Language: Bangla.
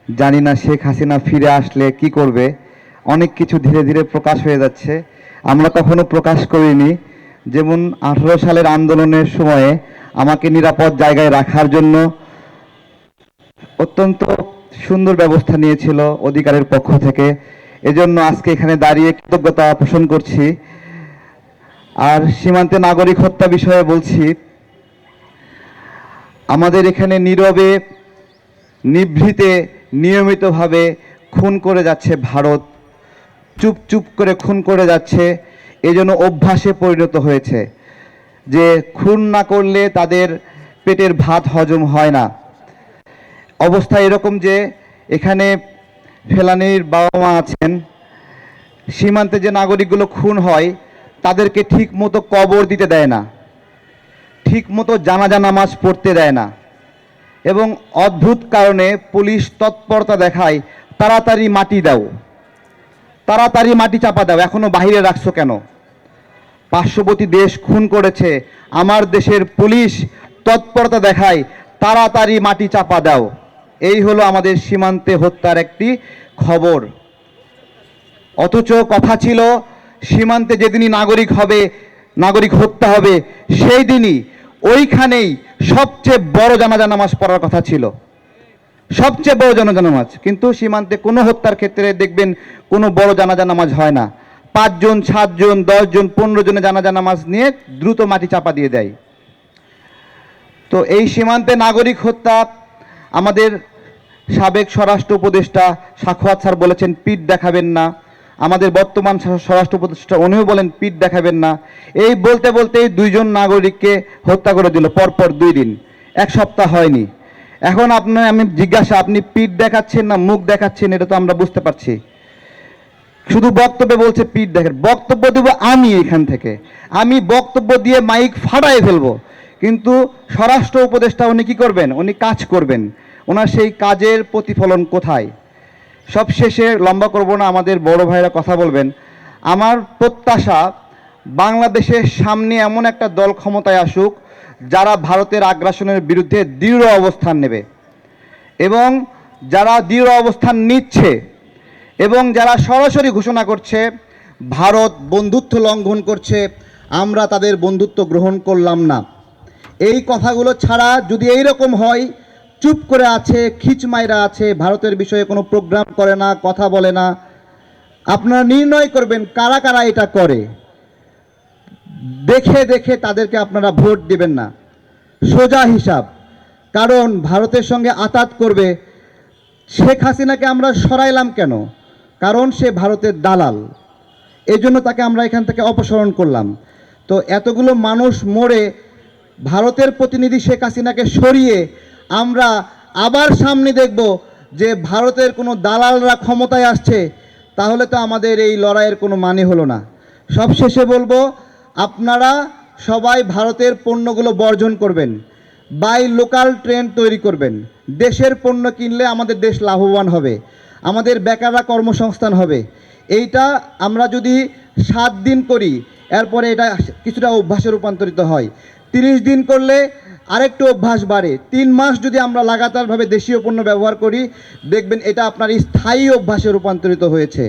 জানি না শেখ হাসিনা ফিরে আসলে কি করবে। অনেক কিছু ধীরে ধীরে প্রকাশ হয়ে যাচ্ছে, আমরা কখনো প্রকাশ করিনি। যেমন 18 সালের আন্দোলনের সময়ে আমাকে নিরাপদ জায়গায় রাখার জন্য অত্যন্ত সুন্দর ব্যবস্থা নিয়েছিল অধিকারের পক্ষ থেকে। এজন্য আজকে এখানে দাঁড়িয়ে কৃতজ্ঞতা পোষণ করছি। আর সীমান্তে নাগরিক হত্যা বিষয়ে বলছি, আমাদের এখানে নীরবে নিভৃতে নিয়মিতভাবে খুন করে যাচ্ছে ভারত, চুপ চুপ করে খুন করে যাচ্ছে। এজন্য অভ্যাসে পরিণত হয়েছে যে খুন না করলে তাদের পেটের ভাত হজম হয় না। অবস্থা এরকম যে এখানে ফেলানির বাবা মা আছেন, সীমান্তে যে নাগরিকগুলো খুন হয় তাদেরকে ঠিক মতো কবর দিতে দেয় না, ঠিক মতো জানাজা নামাজ পড়তে দেয় না, এবং অদ্ভুত কারণে পুলিশ তৎপরতা দেখায়, তাড়াতাড়ি মাটি দাও, তাড়াতাড়ি মাটি চাপা দাও, এখনো বাইরে রাখছো কেন? পার্শ্ববর্তী দেশ খুন করেছে, আমার দেশের পুলিশ তৎপরতা দেখায়, তাড়াতাড়ি মাটি চাপা দাও। এই হলো আমাদের সীমান্তে হত্যার একটি খবর। অথচ কথা ছিল সীমান্তে যেদিনই নাগরিক হবে, নাগরিক হত্যা হবে, সেই দিনই ওইখানেই সবচেয়ে বড় জানাজা নামাজ পড়ার কথা ছিল, সবচেয়ে বড় জানাজা নামাজ। কিন্তু সীমান্তে কোনো হত্যার ক্ষেত্রে দেখবেন কোনো বড় জানাজা নামাজ হয় না। 5 জন 7 জন 10 জন 15 জনে জানাজা নামাজ নিয়ে দ্রুত মাটি চাপা দিয়ে দেয়। তো এই সীমান্তে নাগরিক হত্যা, আমাদের সাবেক স্বরাষ্ট্র উপদেষ্টা সাখাওয়াত স্যার বলেছেন পিঠ দেখাবেন না, আমাদের বর্তমান স্বরাষ্ট্র উপদেষ্টা উনিও বলেন পিঠ দেখাবেন না। এই বলতে বলতেই 2 জন নাগরিককে হত্যা করে দিল পরপর 2 দিন, 1 সপ্তাহ হয়নি। এখন আমি জিজ্ঞাসা, আপনি পিঠ দেখাচ্ছেন না মুখ দেখাচ্ছেন এটা তো আমরা বুঝতে পারছি। শুধু বক্তব্যে বলছে পিঠ দেখেন, বক্তব্য দেবো আমি এখান থেকে, আমি বক্তব্য দিয়ে মাইক ফাটাই ফেলবো, কিন্তু স্বরাষ্ট্র উপদেষ্টা উনি কি করবেন? উনি কাজ করবেন, ওনার সেই কাজের প্রতিফলন কোথায়? সবশেষে লম্বা করব না, আমাদের বড় ভাইরা কথা বলবেন। আমার প্রত্যাশা বাংলাদেশের সামনে এমন একটা দল ক্ষমতায় আসুক যারা ভারতের আগ্রাসনের বিরুদ্ধে দৃঢ় অবস্থান নেবে, এবং যারা দৃঢ় অবস্থান নিচ্ছে এবং যারা সরাসরি ঘোষণা করছে ভারত বন্ধুত্ব লঙ্ঘন করছে, আমরা তাদের বন্ধুত্ব গ্রহণ করলাম না। এই কথাগুলো ছাড়া যদি এই রকম হয়, চুপ করে আছে, খিচমাইরা আছে, ভারতের বিষয়ে কোনো প্রোগ্রাম করে না, কথা বলে না, আপনারা নির্ণয় করবেন কারা কারা এটা করে। দেখে দেখে তাদেরকে আপনারা ভোট দিবেন না, সোজা হিসাব। কারণ ভারতের সঙ্গে আতাত করবে। শেখ হাসিনাকে আমরা সরাইলাম কেন? কারণ সে ভারতের দালাল, এই জন্য তাকে আমরা এখান থেকে অপসারণ করলাম। তো এতগুলো মানুষ মরে ভারতের প্রতিনিধি শেখ হাসিনাকে সরিয়ে আমরা আবার সামনে দেখব যে ভারতের কোনো দালালরা ক্ষমতায় আসছে, তাহলে তো আমাদের এই লড়াইয়ের কোনো মানে হলো না। সবশেষে বলবো, আপনারা সবাই ভারতের পণ্যগুলো বর্জন করবেন, বাই লোকাল ট্রেন তৈরি করবেন। দেশের পণ্য কিনলে আমাদের দেশ লাভবান হবে, আমাদের বেকাররা কর্মসংস্থান হবে। এইটা আমরা যদি 7 দিন করি, এরপরে এটা কিছুটা অভ্যাসে রূপান্তরিত হয়। 30 দিন করলে আরেকটু অভ্যাস বাড়ে। 3 মাস যদি আমরা লাগাতারভাবে দেশীয় পণ্য ব্যবহার করি, দেখবেন এটা আপনার স্থায়ী অভ্যাসে রূপান্তরিত হয়েছে।